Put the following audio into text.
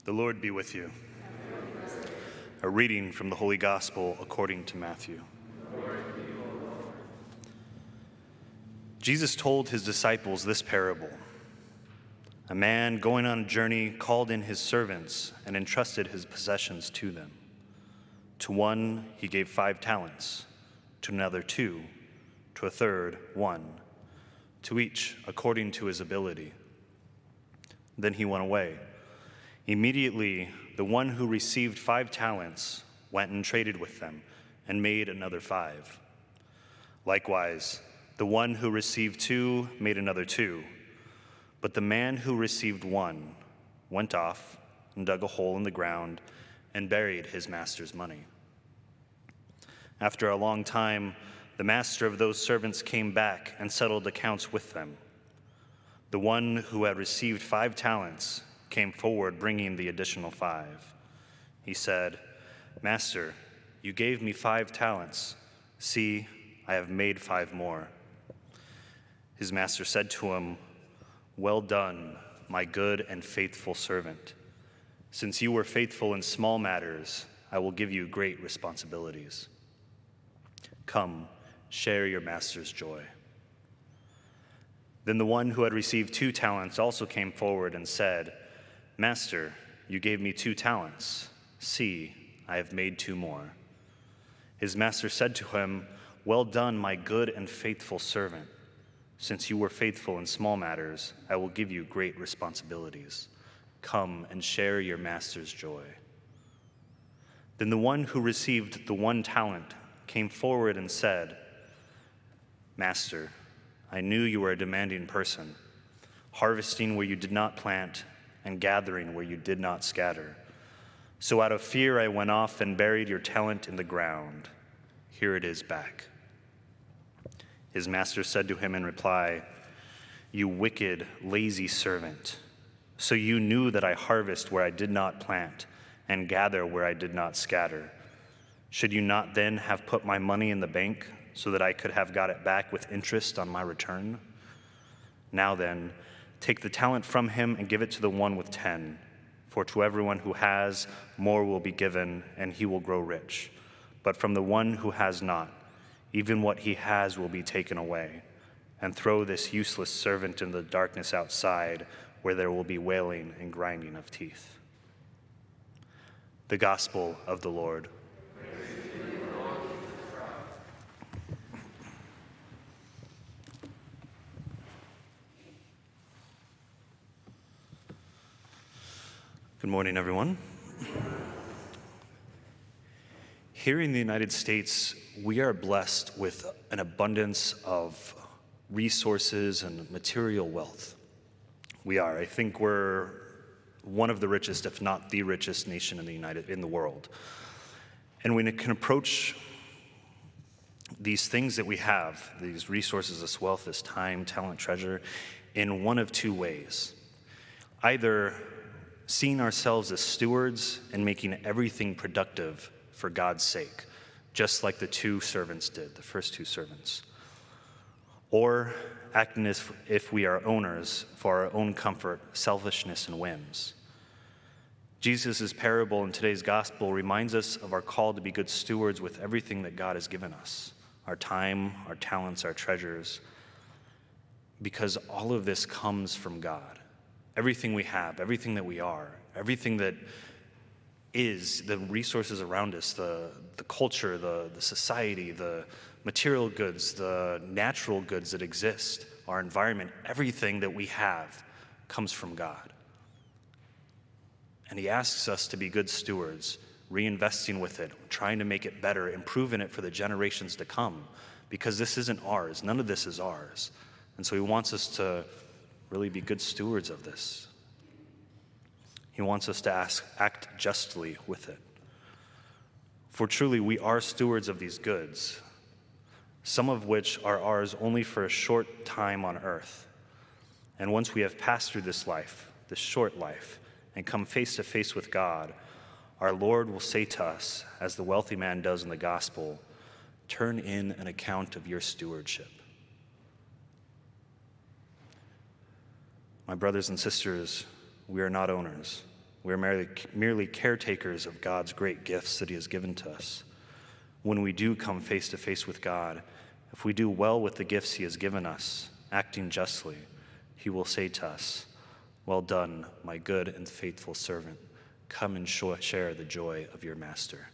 The Lord be with you. A reading from the Holy Gospel according to Matthew. Jesus told his disciples this parable. A man going on a journey called in his servants and entrusted his possessions to them. To one he gave 5 talents, to another 2, to a third 1, to each according to his ability. Then he went away. Immediately, the one who received 5 talents went and traded with them and made another 5. Likewise, the one who received 2 made another 2. But the man who received 1 went off and dug a hole in the ground and buried his master's money. After a long time, the master of those servants came back and settled accounts with them. The one who had received 5 talents came forward bringing the additional 5. He said, "Master, you gave me 5 talents. See, I have made 5 more." His master said to him, "Well done, my good and faithful servant. Since you were faithful in small matters, I will give you great responsibilities. Come, share your master's joy." Then the one who had received 2 talents also came forward and said, "Master, you gave me 2 talents. See, I have made 2 more." His master said to him, "Well done, my good and faithful servant. Since you were faithful in small matters, I will give you great responsibilities. Come and share your master's joy." Then the one who received the 1 talent came forward and said, "Master, I knew you were a demanding person, harvesting where you did not plant and gathering where you did not scatter. So out of fear I went off and buried your talent in the ground. Here it is back." His master said to him in reply, "You wicked, lazy servant. So you knew that I harvest where I did not plant and gather where I did not scatter. Should you not then have put my money in the bank so that I could have got it back with interest on my return? Now then, take the talent from him and give it to the one with 10. For to everyone who has, more will be given, and he will grow rich. But from the one who has not, even what he has will be taken away. And throw this useless servant in the darkness outside, where there will be wailing and grinding of teeth." The Gospel of the Lord. Good morning, everyone. Here in the United States, we are blessed with an abundance of resources and material wealth. We are. I think we're one of the richest, if not the richest nation in the world. And we can approach these things that we have, these resources, this wealth, this time, talent, treasure, in one of 2 ways. Either seeing ourselves as stewards and making everything productive for God's sake, just like the 2 servants did, the first 2 servants. Or acting as if we are owners for our own comfort, selfishness, and whims. Jesus' parable in today's gospel reminds us of our call to be good stewards with everything that God has given us, our time, our talents, our treasures, because all of this comes from God. Everything we have, everything that we are, everything that is, the resources around us, the culture, the society, the material goods, the natural goods that exist, our environment, everything that we have comes from God. And he asks us to be good stewards, reinvesting with it, trying to make it better, improving it for the generations to come, because this isn't ours. None of this is ours. And so he wants us to really be good stewards of this. He wants us to act justly with it. For truly, we are stewards of these goods, some of which are ours only for a short time on earth. And once we have passed through this life, this short life, and come face to face with God, our Lord will say to us, as the wealthy man does in the gospel, "Turn in an account of your stewardship." My brothers and sisters, we are not owners. We are merely caretakers of God's great gifts that he has given to us. When we do come face to face with God, if we do well with the gifts he has given us, acting justly, he will say to us, "Well done, my good and faithful servant. Come and share the joy of your master."